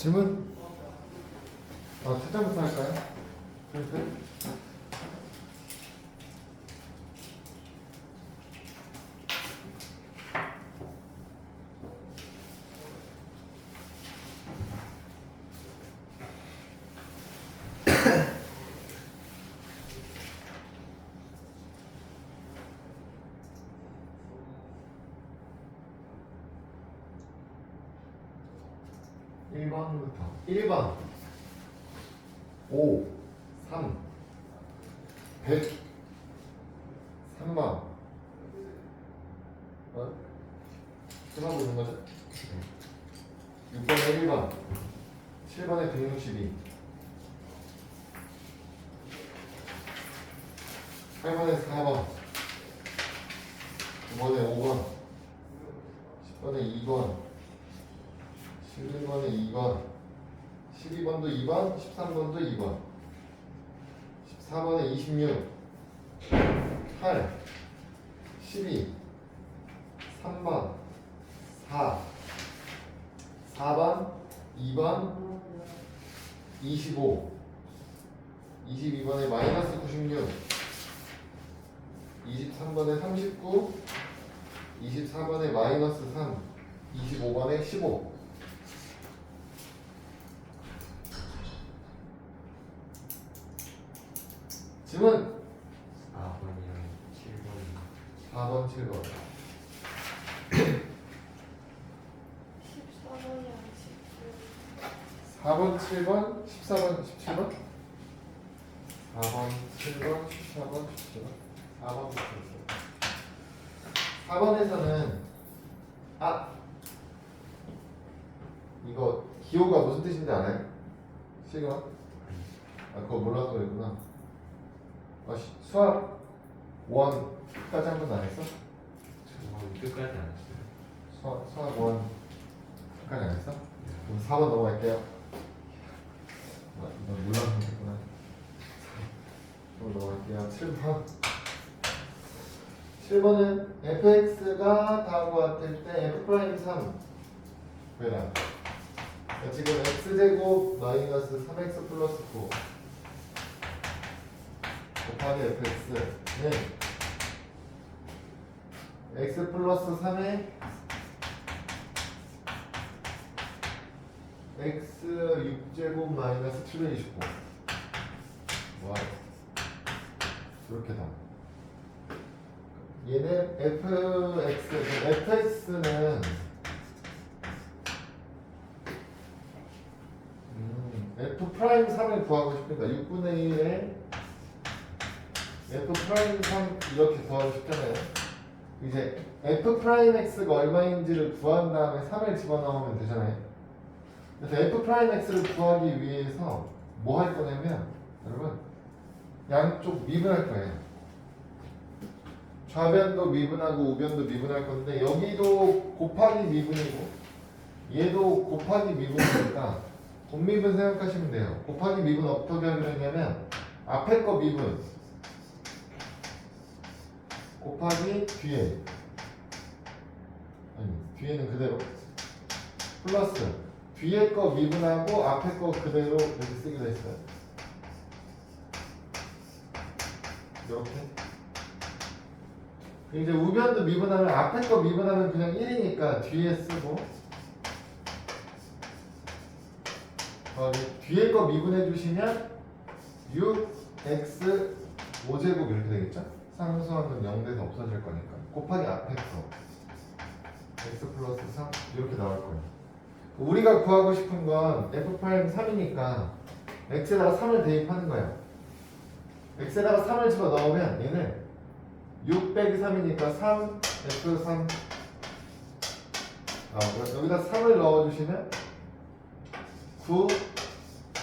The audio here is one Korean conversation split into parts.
질문? 퇴장부터 할까요? 슬슬? 1번부터 1번 5 3 100 3번 끝나고 있는 거죠? 6번에 1번 7번에 162 8번에 4번 9번에 5번 10번에 2번 11번에 2번 12번도 2번 13번도 2번 14번에 26 8 12 3번 4 4번 2번 25 22번에 마이너스 96 23번에 39 24번에 마이너스 3 25번에 15 질문 4번이랑 7번 4번 7번 4번 7번 14번 17번 4번 7번 14번 17번 4번부터 있어요. 4번에서는 이거 기호가 무슨 뜻인지 알아요? 시그마? 그거 몰라서 그랬구나. 수학 1까지 한 번도 안 했어? 저는 끝까지 안 했어요. 수학 1까지 안 했어? 그럼 4번 넘어갈게요. 이건 몰라서 그랬구나. 4번 넘어갈게요. 7번 7번은 fx가 다음과 같을 때 f'3 왜냐? 지금 x제곱 마이너스 3x 플러스 9 곱하기 fx는 x 플러스 3에 x 6제곱 마이너스 729 와 이렇게 다 얘는 fx는 f 프라임 3을 구하고 싶으니까 6분의 1에 f 프라임 3 이렇게 구하고 싶잖아요. 이제 f 프라임 x가 얼마인지를 구한 다음에 3을 집어넣으면 되잖아요. 그래서 f 프라임 x를 구하기 위해서 뭐 할 거냐면 여러분 양쪽 미분할 거예요. 좌변도 미분하고 우변도 미분할 건데 여기도 곱하기 미분이고 얘도 곱하기 미분이니까 곱미분 생각하시면 돼요. 곱하기 미분 어떻게 하기로 했냐면 앞에 거 미분 곱하기 뒤에 뒤에는 그대로 플러스 뒤에 거 미분하고 앞에 거 그대로 이렇게 쓰기로 했어요. 이렇게 이제 우변도 미분하면 앞에 거 미분하면 그냥 1이니까 뒤에 쓰고 뒤에 거 미분해 주시면 6x 5제곱 이렇게 되겠죠? 상수함은 0 돼서 없어질 거니까 곱하기 앞에 거 x 플러스 3 이렇게 나올 거예요. 우리가 구하고 싶은 건 f 프라임 3이니까 x에다가 3을 대입하는 거예요. x에다가 3을 집어 넣으면 얘는 6 빼기 3이니까 3 f 3 여기다 3을 넣어주시면 9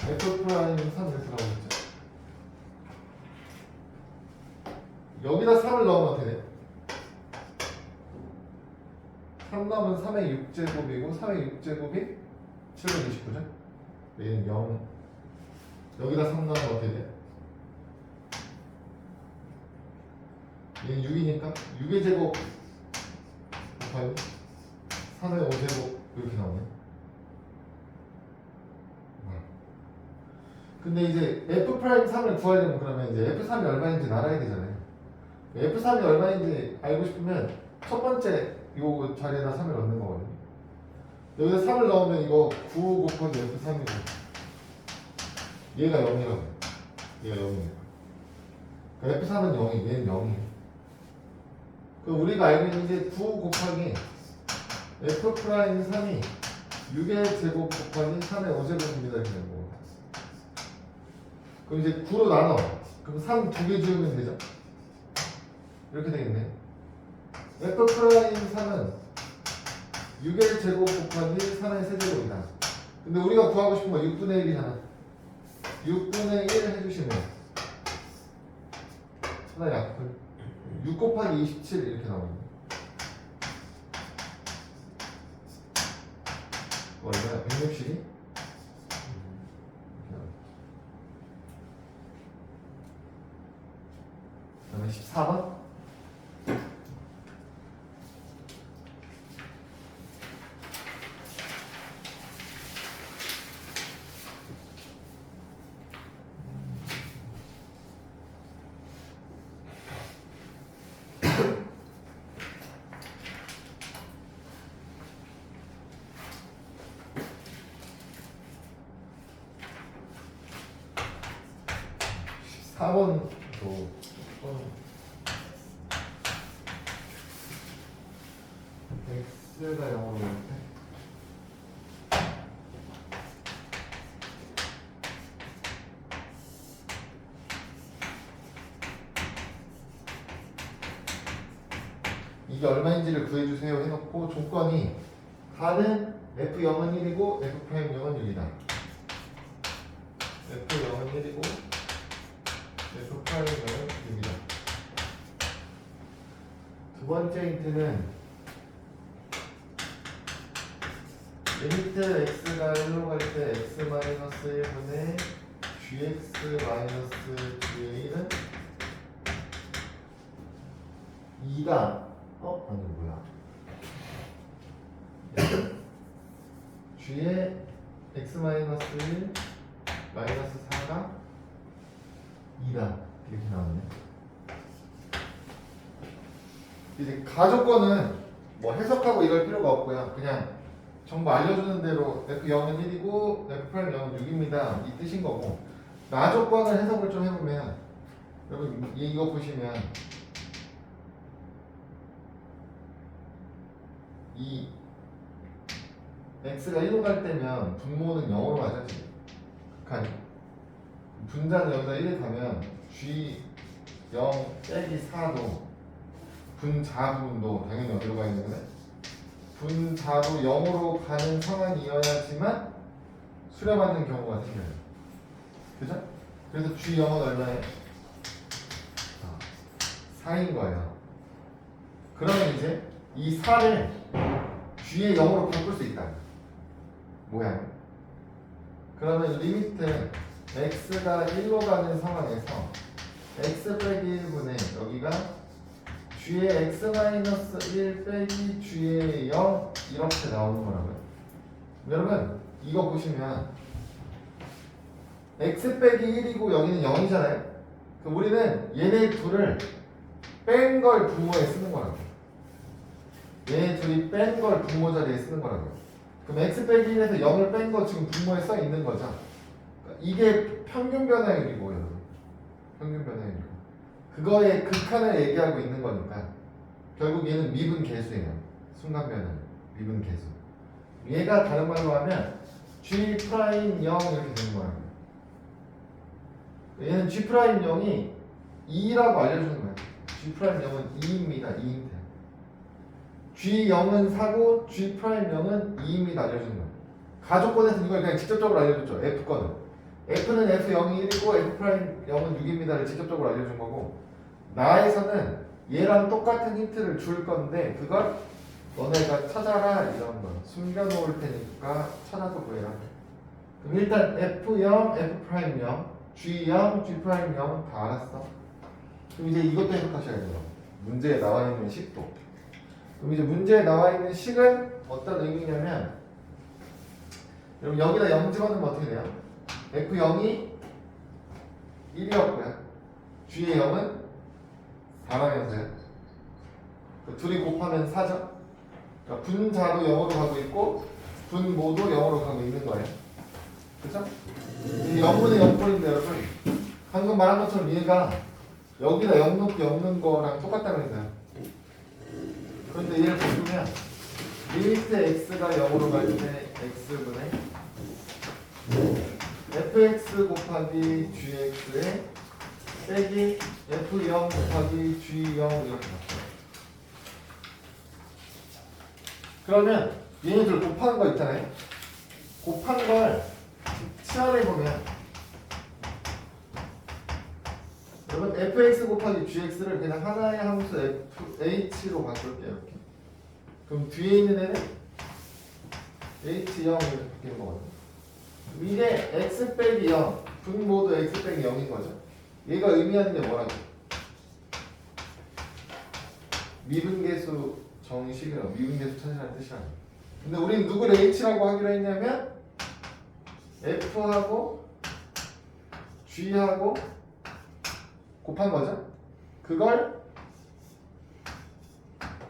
f 프라임 3 이렇게 나오겠죠. 여기다 3을 넣으면 어떻게 돼? 3 넣으면 3의 6제곱이고 3의 6제곱이 729죠? 얘는 0 여기다 3 넣으면 어떻게 돼? 얘는 6이니까 6의 제곱 곱하기 3의 5제곱 이렇게 나오네. 근데 이제 F'3을 구하려면 그러면 이제 F3이 얼마인지 알아야 되잖아요. F3이 얼마인지 알고 싶으면 첫 번째 요 자리에다 3을 넣는 거거든요. 여기다 3을 넣으면 이거 9 곱하기 F3이고 얘가 0이라고. 얘가 0이에요. 그러니까 F3은 0이, 얘는 0이에요. 그럼 우리가 알고 있는 게 9 곱하기 F'3이 6의 제곱 곱하기 3의 5제곱입니다. 이렇게 되는 거고. 그럼 이제 9로 나눠. 그럼 3 두 개 지우면 되죠? 이렇게 되겠네. F'3은 6의 제곱 곱하기 3의 세제곱이다. 근데 우리가 구하고 싶은 건 6분의 1이잖아. 6분의 1 해주시면 하나 약분 6 곱하기 27 이렇게 나오네. 얼마야? 162? 그 다음에 14번? 또 x가 0으로 이렇게 이게 얼마인지를 구해주세요 해놓고 조건이 가는 F0은 1이고 F'은 6이다. F0은 1이고 F'은 6이다. 두 번째 힌트는 리미트 x가 1로 갈 때 x-1분의 gx-g는 2가 아니 뭐야 g의 x-1 마이너스 4가 2다 이렇게 나왔네. 이제 가조건은 뭐 해석하고 이럴 필요가 없고요. 그냥 정보 알려주는 대로 F0은 1이고 F'은 0은 6입니다 이 뜻인 거고, 나조건을 해석을 좀 해보면 여러분 이거 보시면 이 x가 1로 갈 때면 분모는 0으로 가자지. 극한이 분자는 여기다 1에 가면 g 0 빼기 4도 분자 부분도 당연히 어디로 가야 되는 거네? 분자도 0으로 가는 상황이어야지만 수렴하는 경우가 생겨요. 그죠? 그래서 G0은 얼마예요? 4인 거예요. 그러면 이제 이 4를 G의 0으로 바꿀 수 있다. 모양. 그러면 리미트 x가 1로 가는 상황에서 x 빼기 1분의 여기가 g의 x-1 빼기 g의 0 이렇게 나오는 거라고요. 여러분 이거 보시면 x 빼기 1이고 여기는 0이잖아요. 그럼 우리는 얘네 둘을 뺀 걸 분모에 쓰는 거라고요. 얘네 둘이 뺀 걸 분모 자리에 쓰는 거라고요. 그럼 x 빼기 1에서 0을 뺀 거 지금 분모에 써 있는 거죠. 그러니까 이게 평균 변화율이고 여러분. 평균 변화율이고. 그거의 극한을 얘기하고 있는 거니까 결국 얘는 미분 계수예요. 순간 변화 미분 계수. 얘가 다른 말로 하면 G'0 이렇게 되는 거예요. 얘는 G'0이 2라고 알려주는 거예요. G'0은 2입니다. 2인데 G0은 4고 G'0은 2입니다. 알려주는 거예요. 가족권에서 이걸 그냥 직접적으로 알려줬죠. F거든. F는 F0이 1이고 F'0은 6입니다를 직접적으로 알려준 거고, 나에서는 얘랑 똑같은 힌트를 줄 건데 그걸 너네가 찾아라 이런 거 숨겨놓을 테니까 찾아서 구해라. 그럼 일단 F0, F'0, G0, G'0은 다 알았어. 그럼 이제 이것도 해석하셔야 돼요. 문제에 나와 있는 식도. 그럼 이제 문제에 나와 있는 식은 어떤 의미냐면 여러분 여기다 0 집어넣으면 어떻게 돼요? F0이 1이었고요. G의 0은 4라면서요. 둘이 곱하면 4죠. 그러니까 분자도 0으로 가고 있고 분모도 0으로 가고 있는 거예요. 그쵸? 이 0분의 0꼴인데 여러분 방금 말한 것처럼 얘가 여기다 0 놓고 0 넣는 거랑 똑같다는 거예요. 그런데 얘를 보시면 리미트 x가 0으로 갈 때 x분의 fx 곱하기 gx에 빼기 f0 곱하기 g0 이렇게 나와요. 그러면 얘네들 곱하는 거 있잖아요. 곱한 걸 치환해보면 여러분 fx 곱하기 gx를 그냥 하나의 함수 h로 바꿀게요. 이렇게. 그럼 뒤에 있는 애는 h0 이렇게 바뀌는 거거든요. 이게 x 빼기 0 분모도 x 빼기 0인 거죠. 얘가 의미하는 게 뭐라고? 미분계수 정식이라고 미분계수 찾으라는 뜻이 아니에요. 근데 우리는 누구를 h라고 하기로 했냐면 f하고 g하고 곱한 거죠. 그걸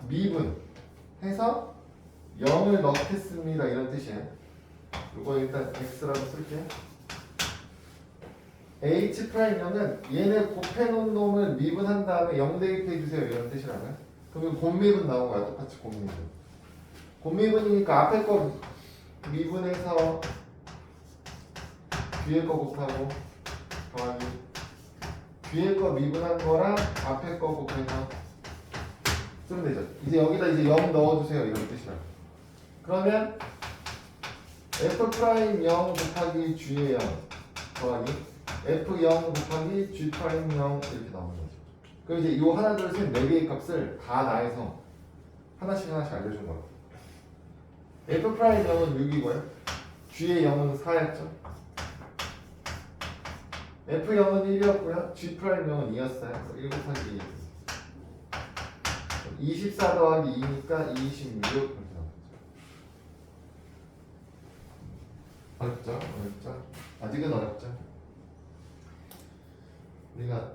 미분해서 0을 넣겠습니다. 이런 뜻이에요. 이거 일단 x라고 쓸게요. h'는 얘네 곱해놓은 놈을 미분한 다음에 0 대입해 주세요. 이런 뜻이라고요. 그러면 곱미분 나온 거야. 똑같이 곱미분. 곱미분이니까 앞에 거 미분해서 뒤에 거 곱하고 더하기 뒤에 거 미분한 거랑 앞에 거 곱해서 쓰면 되죠. 이제 여기다 이제 0 넣어주세요. 이런 뜻이라고. 그러면 f' 0 곱하기 g의 0 더하기 f0 곱하기 g' 0 이렇게 나오는 거죠. 그럼 이제 이 하나 둘 셋 네 개의 값을 다 나해서 하나씩 알려준 거예요. f' 0은 6이고요. g의 0은 4였죠. f0은 1이었고요. g' 0은 2였어요. 1 곱하기 2. 24 더하기 2니까 26 이렇게 나오죠. 어렵죠? 어렵죠? 아직은 어렵죠? 우리가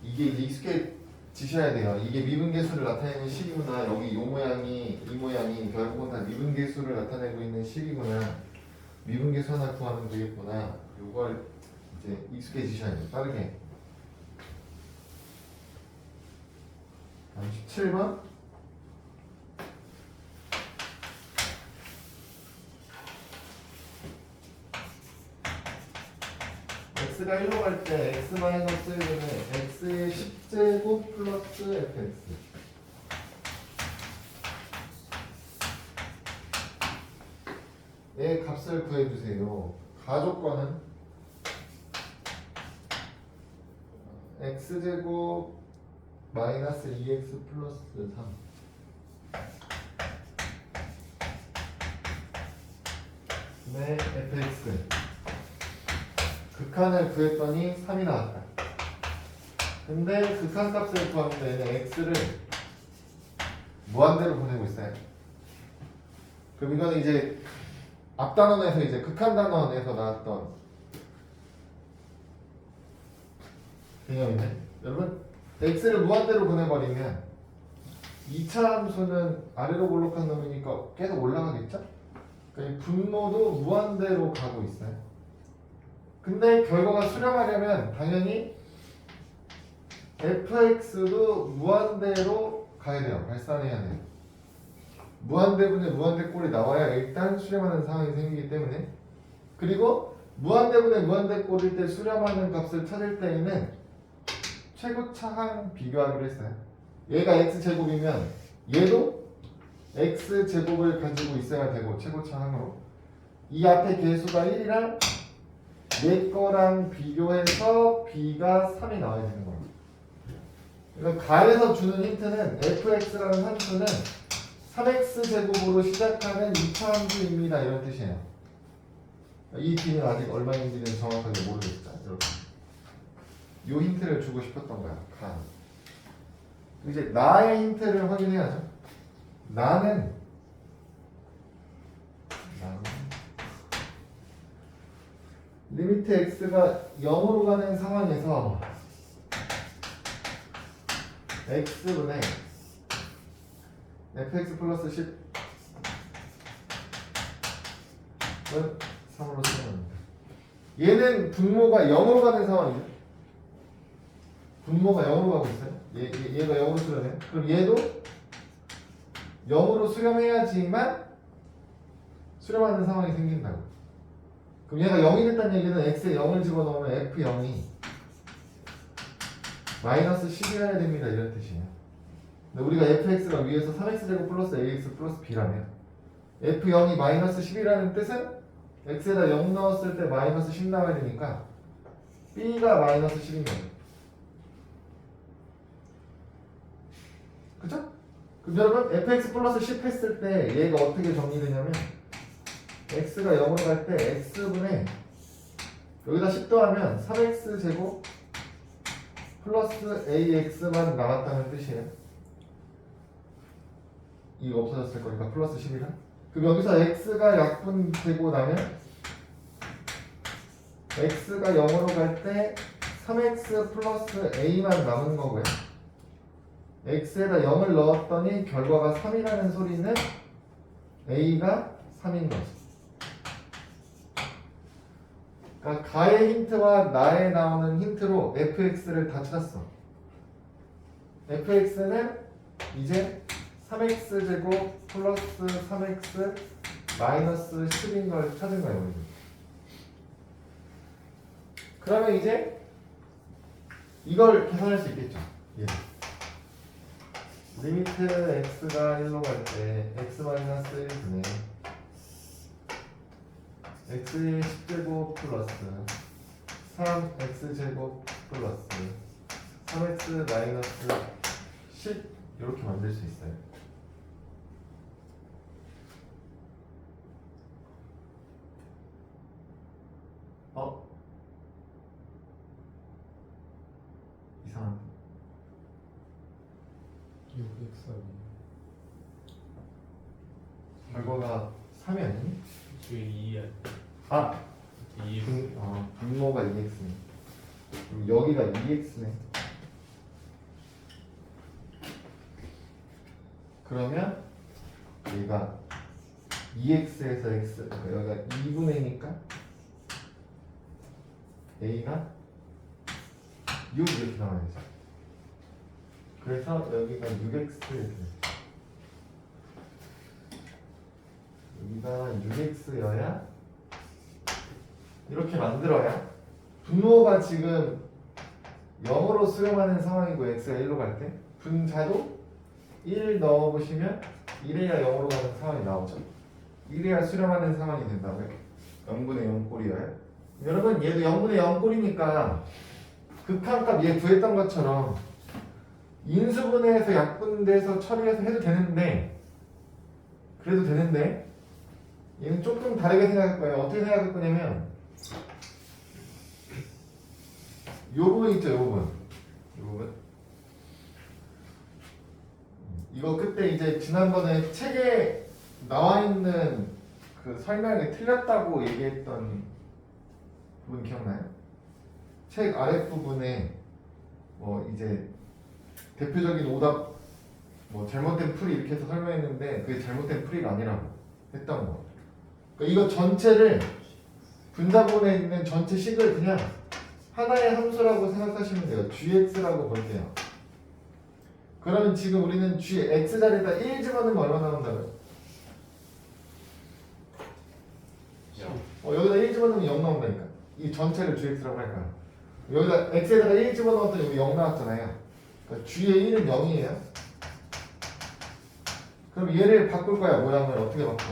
이게 이제 익숙해지셔야 돼요. 이게 미분계수를 나타내는 식이구나. 여기 이 모양이 결국은 다 미분계수를 나타내고 있는 식이구나. 미분계수 하나 구하면 되겠구나. 이걸 이제 익숙해지셔야 돼요. 빠르게. 다음 17번. x가 1로 갈 때 x-1분의 x의 10제곱 플러스 fx 얘 값을 구해주세요. 가조건은 x제곱 마이너스 2x 플러스 3 네, fx 극한을 구했더니 3이 나왔다. 근데 극한 값을 구하면 얘는 x를 무한대로 보내고 있어요. 그럼 이거는 이제 앞 단원에서 이제 극한 단원에서 나왔던 개념이네. 여러분 x를 무한대로 보내버리면 2차 함수는 아래로 볼록한 놈이니까 계속 올라가겠죠? 그러니까 이 분모도 무한대로 가고 있어요. 근데 결과가 수렴하려면 당연히 fx도 무한대로 가야 돼요. 발산해야 돼요. 무한대분의 무한대꼴이 나와야 일단 수렴하는 상황이 생기기 때문에 그리고 무한대분의 무한대꼴일 때 수렴하는 값을 찾을 때에는 최고차항 비교하기로 했어요. 얘가 x제곱이면 얘도 x제곱을 가지고 있어야 되고 최고차항으로 이 앞에 개수가 1이랑 얘 거랑 비교해서 b가 3이 나와야 되는 거예요. 그러니까 가에서 주는 힌트는 fx라는 함수는 3x제곱으로 시작하는 2차 함수입니다. 이런 뜻이에요. 이 b는 아직 얼마인지는 정확하게 모르겠죠. 이렇게. 이 힌트를 주고 싶었던 거야. 가. 이제 나의 힌트를 확인해야죠. 나는 리미트 x가 0으로 가는 상황에서 x분의 fx 플러스 10은 3으로 수렴합니다. 얘는 분모가 0으로 가는 상황이죠. 분모가 0으로 가고 있어요. 얘가 0으로 수렴해요. 그럼 얘도 0으로 수렴해야지만 수렴하는 상황이 생긴다고. 그럼 얘가 0이 됐다는 얘기는 x에 0을 집어넣으면 f0이 마이너스 10이어야 됩니다. 이런 뜻이에요. 근데 우리가 fx가 위에서 3x제곱 플러스 ax 플러스 b라면 f0이 마이너스 10이라는 뜻은 x에다 0 넣었을 때 마이너스 10 나와야 되니까 b가 마이너스 10인 거예요. 그쵸? 그럼 여러분 fx 플러스 10 했을 때 얘가 어떻게 정리되냐면 x가 0으로 갈 때 x분의 여기다 10 더하면 3x제곱 플러스 ax만 남았다는 뜻이에요. 이거 없어졌을 거니까 플러스 10이라. 그럼 여기서 x가 약분되고 나면 x가 0으로 갈 때 3x 플러스 a만 남은 거고요. x에다 0을 넣었더니 결과가 3이라는 소리는 a가 3인 거지. 그러니까 가의 힌트와 나에 나오는 힌트로 fx를 다 찾았어. fx는 이제 3x제곱 플러스 3x 마이너스 10인 걸 찾은 거예요. 우리는. 그러면 이제 이걸 계산할 수 있겠죠. 예. 리미트 x가 1로 갈 때 x 마이너스 1분의 x의 10제곱 플러스 3x제곱 플러스 3x 마이너스 10 이렇게 만들 수 있어요. 이상한데? 6x 결과가 3이 아니니? 그 2야. 아! 2. 분모가 2x네. 그럼 여기가 2x네. 그러면 얘가 2x에서 x, 그러니까 여기가 2분의니까 a가 6 이렇게 나와야죠. 그래서 여기가 6x 이렇게 됐어요. 여기가 6x여야 이렇게 만들어야 분모가 지금 0으로 수렴하는 상황이고 x가 1로 갈 때 분자도 1 넣어보시면 1해야 0으로 가는 상황이 나오죠. 1해야 수렴하는 상황이 된다고요. 0분의 0 꼴이어야. 여러분 얘도 0분의 0 꼴이니까 극한값 얘 구했던 것처럼 인수분해해서 약분돼서 처리해서 해도 되는데 그래도 되는데 얘는 조금 다르게 생각할 거예요. 어떻게 생각할 거냐면 요 부분 있죠, 요 부분. 요 부분. 이거 그때 이제 지난번에 책에 나와 있는 그 설명이 틀렸다고 얘기했던 부분 기억나요? 책 아랫부분에 뭐 이제 대표적인 오답 뭐 잘못된 풀이 이렇게 해서 설명했는데 그게 잘못된 풀이가 아니라고 했던 거. 그러니까 이거 전체를 분자본에 있는 전체 식을 그냥 하나의 함수라고 생각하시면 돼요. gx라고 볼게요. 그러면 지금 우리는 x 자리에다 1 집어넣으면 얼마 나온다고요? 여기다 1 집어넣으면 0 나온다니까. 이 전체를 gx라고 할까요? 여기다 x에다가 1 집어넣었더니 여기 0 나왔잖아요. 그러니까 g의 1은 0이에요. 그럼 얘를 바꿀 거야. 모양을 어떻게 바꿔?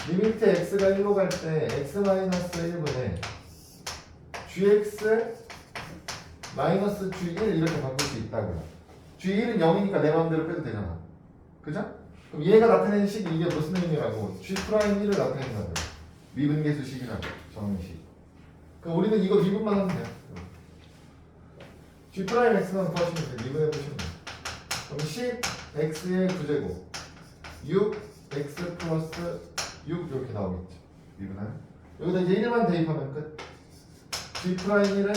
리미트 x가 1로 갈 때 x 마이너스 1분의 gx 마이너스 g1 이렇게 바꿀 수 있다고요. g1은 0이니까 내 마음대로 빼도 되잖아. 그죠? 그럼 얘가 나타내는 식이 이게 무슨 의미라고? g'1을 나타낸다고요. 미분계수식이라고 정식. 그럼 우리는 이거 미분만 하면 돼요. g'x만 구하시면 돼요. 미분해보시면 돼요. 그럼 10x의 9제곱 6x 플러스 6 이렇게 나오겠죠. 미분하면. 여기다 이제 1만 대입하면 끝. G'1은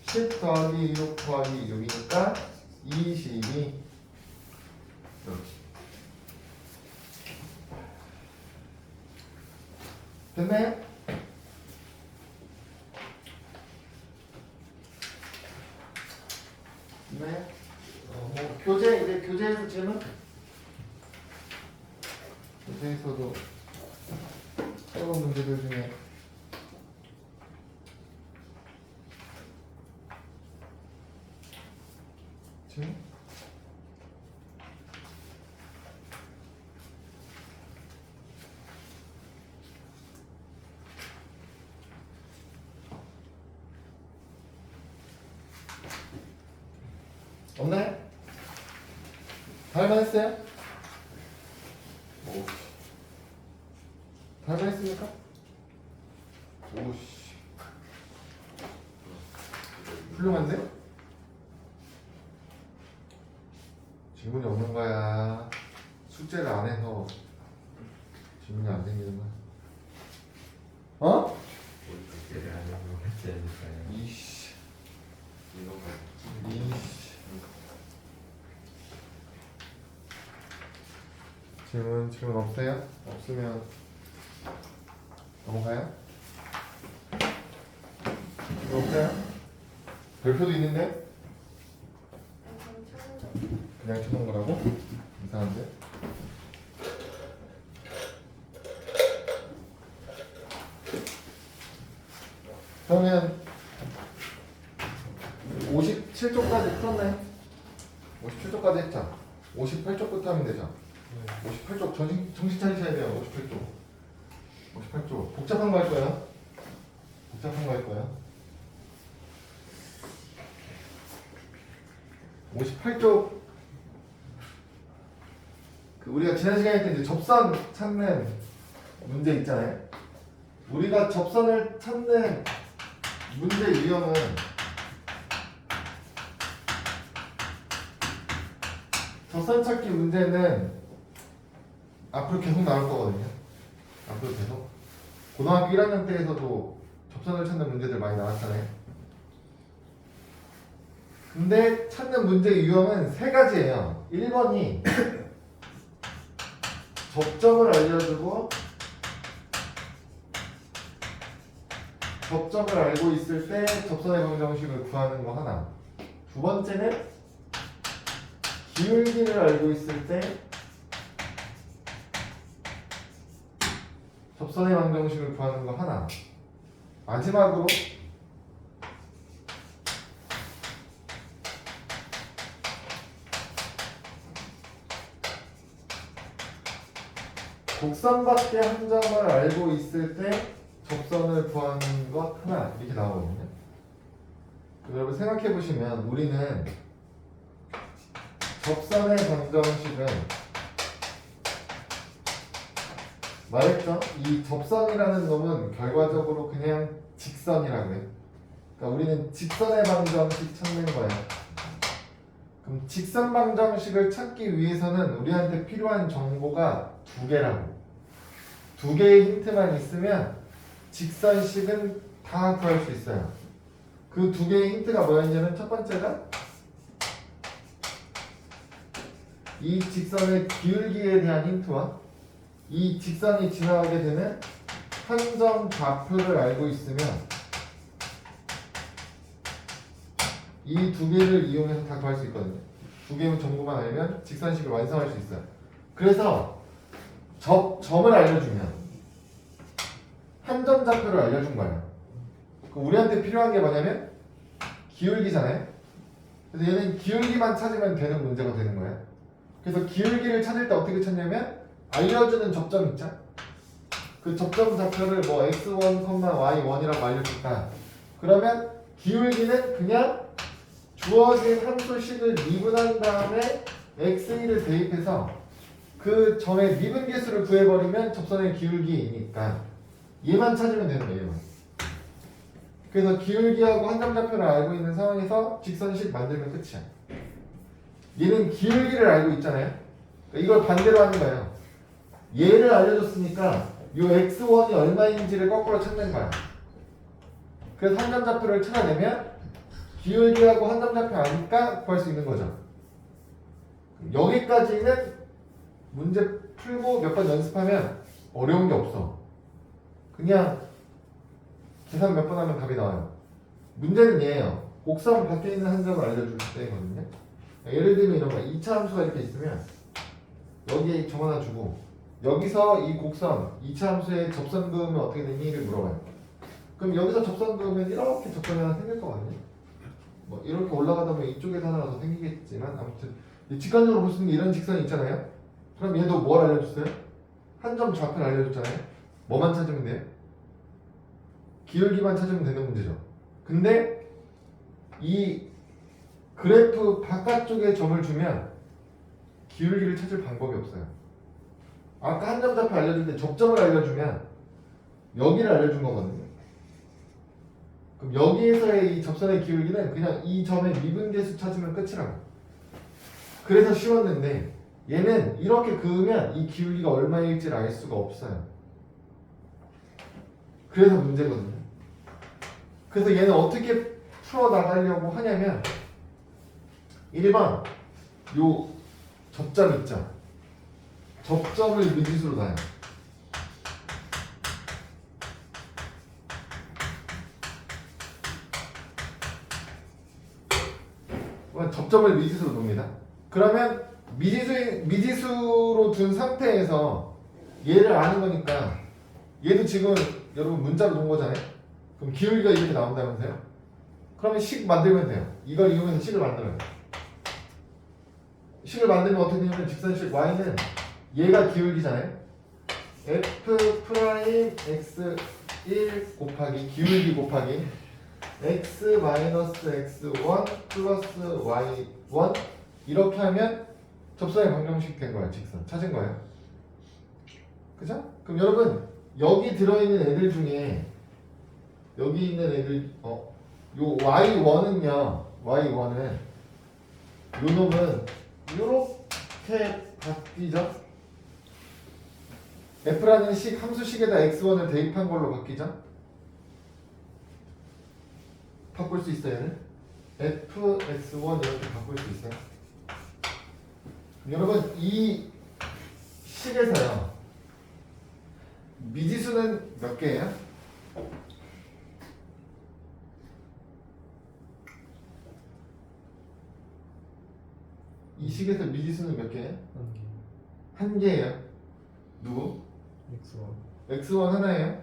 10 더하기 6 더하기 6이니까 22 이렇게 됐나요? 네. 뭐 교재 이제 교재에서 질문? 교재에서도 새로운 문제들 중에 질문? 없나요? 다 할만했어요? 오. 다 할만했습니까? 오씨 훌륭한데? 질문이 없는 거야. 숙제를 안 해서 질문이 안 생기는 거야. 어? 숙제를 안 하고 같이 하니까요. 이씨 이거 봐. 이씨 질문 없어요? 없으면 넘어가요? 없어요? 별표도 있는데? 그냥 쳐놓은 거라고? 이상한데? 그러면 57쪽까지 풀었나요? 57쪽까지 했죠? 58쪽부터 하면 되죠? 58쪽 정신 차리셔야 돼요. 58쪽 복잡한 거 할 거예요? 복잡한 거 할 거예요? 58쪽 우리가 지난 시간에 했던 이제 접선 찾는 문제 있잖아요. 우리가 접선을 찾는 문제 유형은 접선 찾기 문제는 앞으로 계속 나올 거거든요. 앞으로 계속 고등학교 1학년 때에서도 접선을 찾는 문제들 많이 나왔잖아요. 근데 찾는 문제 유형은 세 가지예요. 1번이 접점을 알려주고 접점을 알고 있을 때 접선의 방정식을 구하는 거 하나. 두 번째는 기울기를 알고 있을 때 접선의 방정식을 구하는 거 하나. 마지막으로 곡선밖에 한 점을 알고 있을 때 접선을 구하는 것 하나 이렇게 나오거든요. 여러분 생각해 보시면 우리는 접선의 방정식은 말했죠? 이 접선이라는 놈은 결과적으로 그냥 직선이라고 해요. 그러니까 우리는 직선의 방정식 찾는 거예요. 그럼 직선 방정식을 찾기 위해서는 우리한테 필요한 정보가 두 개라고. 두 개의 힌트만 있으면 직선식은 다 구할 수 있어요. 그 두 개의 힌트가 뭐였냐면 첫 번째가 이 직선의 기울기에 대한 힌트와 이 직선이 지나가게 되는 한 점 좌표를 알고 있으면 이 두 개를 이용해서 다 구할 수 있거든요. 두 개의 정보만 알면 직선식을 완성할 수 있어요. 그래서 점을 알려주면 한 점 좌표를 알려준 거예요. 그럼 우리한테 필요한 게 뭐냐면 기울기잖아요. 그래서 얘는 기울기만 찾으면 되는 문제가 되는 거예요. 그래서 기울기를 찾을 때 어떻게 찾냐면 알려주는 접점 있죠? 그 접점 좌표를 뭐 x1, y1이라고 알려줬다. 그러면 기울기는 그냥 주어진 함수식을 미분한 다음에 x1을 대입해서 그 점의 미분 개수를 구해버리면 접선의 기울기이니까 얘만 찾으면 되는 거예요. 얘만. 그래서 기울기하고 한 점 좌표를 알고 있는 상황에서 직선식 만들면 끝이야. 얘는 기울기를 알고 있잖아요. 그러니까 이걸 반대로 하는 거예요. 얘를 알려줬으니까 요 x1이 얼마인지를 거꾸로 찾는 거야. 그래서 한 점 좌표를 찾아내면 기울기하고 한 점 좌표 아니까 구할 수 있는 거죠. 여기까지는 문제 풀고 몇 번 연습하면 어려운 게 없어. 그냥 계산 몇 번 하면 답이 나와요. 문제는 얘예요. 곡선 밖에 있는 한 점을 알려줄 때거든요. 예를 들면 이런 거 2차 함수가 이렇게 있으면 여기에 점 하나 주고 여기서 이 곡선 2차 함수의 접선 그으면 어떻게 되니를 물어봐요. 그럼 여기서 접선 그으면 이렇게 접선이 하나 생길 거거든요. 뭐 이렇게 올라가다 보면 이쪽에서 하나가 더 생기겠지만 아무튼 직관적으로 볼 수 있는 게 이런 직선이 있잖아요. 그럼 얘도 뭘 알려줬어요? 한 점 좌표를 알려줬잖아요. 뭐만 찾으면 돼요? 기울기만 찾으면 되는 문제죠. 근데 이 그래프 바깥쪽에 점을 주면 기울기를 찾을 방법이 없어요. 아까 한 점 좌표 알려줄 때 접점을 알려주면 여기를 알려준 거거든요. 그럼 여기에서의 이 접선의 기울기는 그냥 이 점의 미분계수 찾으면 끝이라고. 그래서 쉬웠는데 얘는 이렇게 그으면 이 기울기가 얼마일지를 알 수가 없어요. 그래서 문제거든요. 그래서 얘는 어떻게 풀어나가려고 하냐면 1번 요 접점 있죠. 접점을 미지수로 놔요. 접점을 미지수로 둡니다. 그러면 미지수로 둔 상태에서 얘를 아는 거니까 얘도 지금 여러분 문자로 놓은 거잖아요. 그럼 기울기가 이렇게 나온다면서요? 그러면 식 만들면 돼요. 이걸 이용해서 식을 만들어요. 식을 만들면 어떻게 되냐면 직선식 y는 얘가 기울기잖아요. f 프라임 x1 곱하기 기울기 곱하기 x 마이너스 x1 플러스 y1 이렇게 하면 접선의 방정식 된 거야. 직선 찾은 거예요. 그죠? 그럼 여러분 여기 들어있는 애들 중에 여기 있는 애들 요 y1은요 y1은 요 놈은 요렇게 바뀌죠? f라는 식 함수식에다 x1을 대입한 걸로 바뀌죠? 바꿀 수 있어요 얘는? f, x1 이렇게 바꿀 수 있어요. 여러분 이 식에서요 미지수는 몇 개예요? 이 식에서 미지수는 몇 개예요? 한 개예요. 누구? X1. x1 하나예요.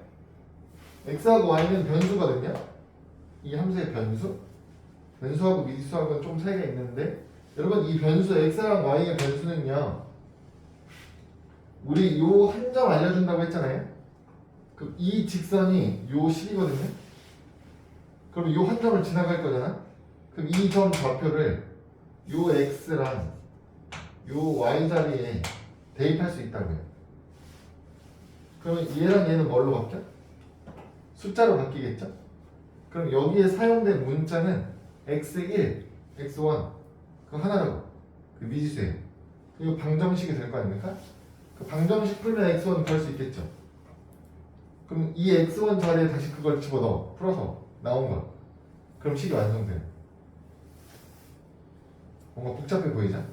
x하고 y는 변수거든요. 이 함수의 변수하고 미지수하고는 좀 차이가 있는데 여러분 이 변수 x랑 y의 변수는요 우리 요 한 점 알려준다고 했잖아요. 그럼 이 직선이 요 식이거든요. 그럼 요 한 점을 지나갈 거잖아. 그럼 이 점 좌표를 요 x랑 요 y 자리에 대입할 수 있다고요. 그러면 얘랑 얘는 뭘로 바뀌어? 숫자로 바뀌겠죠? 그럼 여기에 사용된 문자는 x1, x1 그 하나라고. 그 미지수예요. 이거 방정식이 될 거 아닙니까? 그 방정식 풀면 x1 구할 수 있겠죠? 그럼 이 x1 자리에 다시 그걸 집어넣어. 풀어서 나온 거야. 그럼 식이 완성돼요. 뭔가 복잡해 보이죠?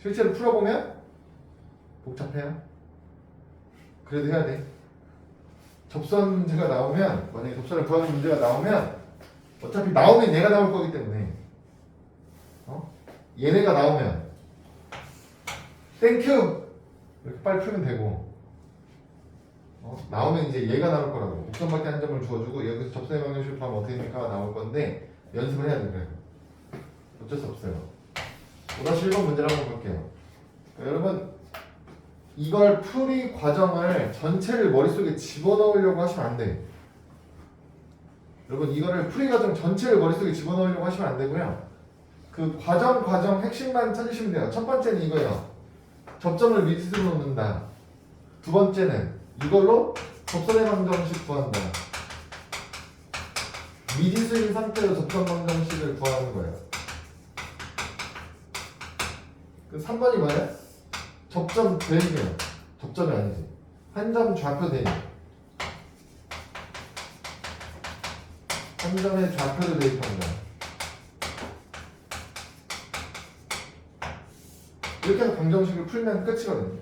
실제로 풀어보면 복잡해요. 그래도 해야 돼. 접선 문제가 나오면 만약에 접선을 구하는 문제가 나오면 어차피 나오면 얘가 나올 거기 때문에 얘네가 나오면 땡큐 이렇게 빨리 풀면 되고 나오면 이제 얘가 나올 거라고. 곡선밖에 한 점을 주어주고 여기서 접선의 방정식을 구하면 어떻게 됩니까? 나올 건데 연습을 해야 돼. 그래. 어쩔 수 없어요. 5-1번 문제를 한번 볼게요. 여러분 이걸 풀이 과정을 전체를 머릿속에 집어넣으려고 하시면 안 돼. 여러분 이거를 풀이 과정 전체를 머릿속에 집어넣으려고 하시면 안 되고요. 그 과정 핵심만 찾으시면 돼요. 첫 번째는 이거예요. 접점을 미지수로 놓는다. 두 번째는 이걸로 접선의 방정식 구한다. 미지수인 상태로 접선 방정식을 구하는 거예요. 그 3번이 뭐예요? 접점 대입이에요. 접점이 아니지. 한 점 좌표 대입. 한 점의 좌표를 대입합니다. 이렇게 해서 방정식을 풀면 끝이거든요.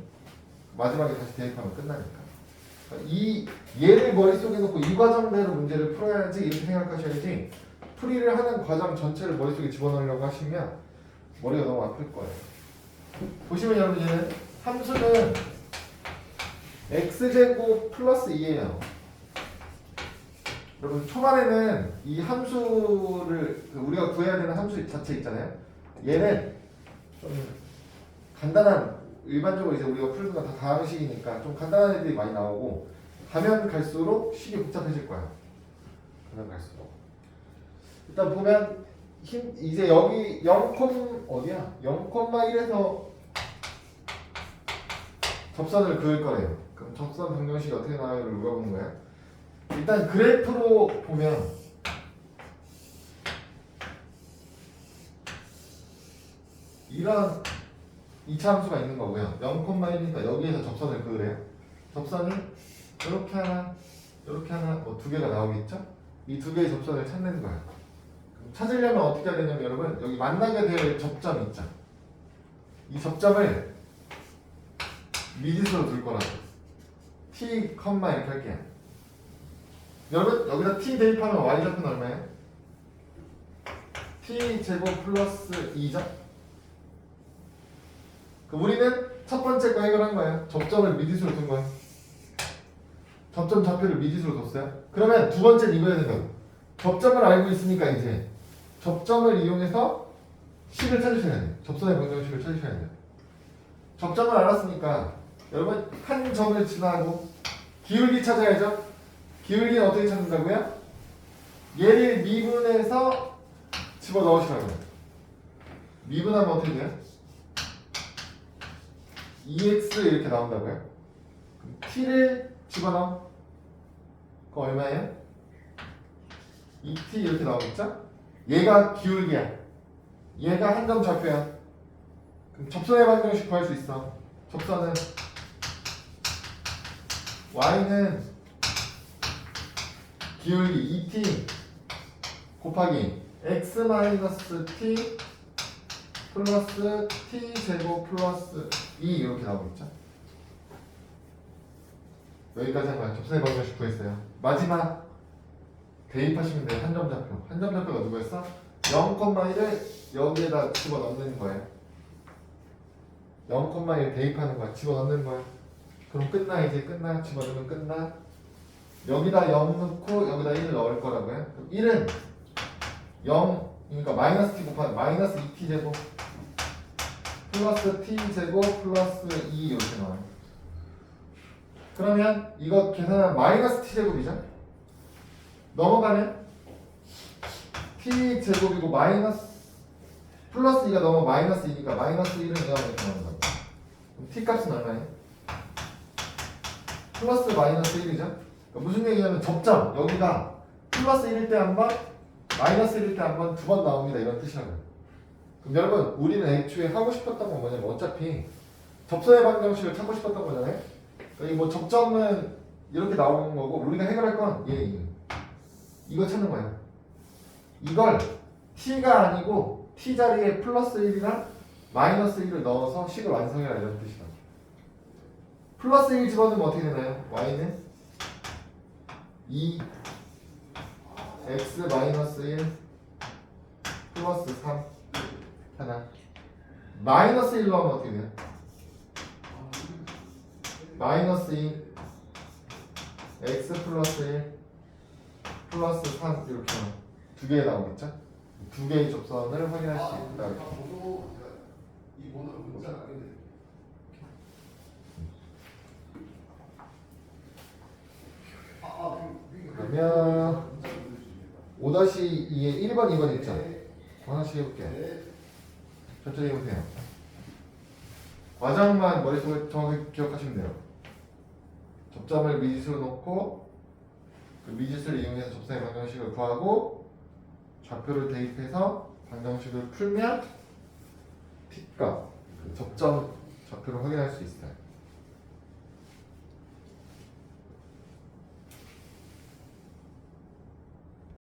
마지막에 다시 대입하면 끝나니까. 이 얘를 머릿속에 놓고 이 과정대로 문제를 풀어야지 이렇게 생각하셔야지 풀이를 하는 과정 전체를 머릿속에 집어넣으려고 하시면 머리가 너무 아플 거예요. 보시면 여러분 얘는 함수는 x제곱 플러스 2예요. 여러분 초반에는 이 함수를 우리가 구해야 되는 함수 자체 있잖아요. 얘는 좀 간단한 일반적으로 이제 우리가 풀는 건 다 다항식이니까 좀 간단한 애들이 많이 나오고 가면 갈수록 식이 복잡해질 거야. 가면 갈수록. 일단 보면 이제 여기 0, 어디야? 0,1에서 접선을 그을 거래요. 그럼 접선 방정식이 어떻게 나와요를 물어보는 거야. 일단 그래프로 보면 이런 2차 함수가 있는 거고요. 0,1이니까 여기에서 접선을 그으래요. 접선이 이렇게 하나, 이렇게 하나, 뭐 두 개가 나오겠죠? 이 두 개의 접선을 찾는 거야. 찾으려면 어떻게 해야 되냐면 여러분 여기 만나게 될 접점 있죠? 이 접점을 미지수로 둘 거라고. t, 이렇게 할게요. 여러분 여기다 t 대입하면 y좌표는 얼마예요? t 제곱 플러스 2죠? 그럼 우리는 첫 번째 거 해결한 거예요. 접점을 미지수로 둔 거예요. 접점 좌표를 미지수로 뒀어요. 그러면 두 번째는 이거 해야 된다고. 접점을 알고 있으니까 이제 접점을 이용해서 식을 찾으셔야 돼요. 접선의 방정식을 찾으셔야 돼요. 접점을 알았으니까 여러분 한 점을 지나고 기울기 찾아야죠. 기울기는 어떻게 찾는다고요? 얘를 미분해서 집어넣으시라고요. 미분하면 어떻게 돼요? 2x 이렇게 나온다고요? 그럼 t를 집어넣어. 그거 얼마예요? 2t 이렇게 나오겠죠? 얘가 기울기야. 얘가 한 점 좌표야. 그럼 접선의 방정식 구할 수 있어. 접선은 y는 기울기 2t 곱하기 x-t 플러스 t 제곱 플러스 2 이렇게 나오겠죠? 여기까지 한 거야. 접선의 방정식 구했어요. 마지막 대입하시면 돼요. 한 점 좌표. 한 점 좌표가 누구였어? 0,1을 여기에다 집어넣는 거예요. 0,1 대입하는 거야. 집어넣는 거야. 그럼 끝나. 이제 끝나. 집어넣으면 끝나. 여기다 0 넣고 여기다 1을 넣을 거라고요. 그럼 1은 0, 그러니까 마이너스 t 곱하기 마이너스 2t 제곱 플러스 t 제곱 플러스 2 이렇게 나와요. 그러면 이거 계산하면 마이너스 t 제곱이죠? 넘어가면 t 제곱이고 마이너스 플러스 2가 넘어 마이너스 2니까 마이너스 1은 이하면 이렇게 나온다고. 그럼 t 값은 얼마예요? 플러스 마이너스 1이죠? 그러니까 무슨 얘기냐면 접점 여기가 플러스 1일 때 한 번, 마이너스 1일 때 한 번, 두 번 나옵니다. 이런 뜻이라고요. 그럼 여러분 우리는 애초에 하고 싶었던 건 뭐냐면 어차피 접선의 방정식을 찾고 싶었던 거잖아요. 그러니까 뭐 접점은 이렇게 나오는 거고 우리가 해결할 건 이거 찾는 거예요. 이걸 t가 아니고 t 자리에 플러스 1이랑 마이너스 1을 넣어서 식을 완성해라 이런 뜻이다. 플러스 1 집어넣으면 어떻게 되나요? y는 2 x 마이너스 1 플러스 3 하나 마이너스 1 넣으면 어떻게 돼요? 마이너스 2 x 플러스 1 플러스 3 이렇게 두 개 나오겠죠? 두 개의 접선을 확인할 수 있다. 이 번호를 문자 안 했는데. 그러면 5-2에 1번, 2번 있죠? 하나씩 해볼게요. 천천히 해보세요. 과정만 머릿속에 정확히 기억하시면 돼요. 접점을 미지수로 놓고 그 미지수를 이용해서 접선의 방정식을 구하고 좌표를 대입해서 방정식을 풀면 t값, 그 접점 좌표를 확인할 수 있어요.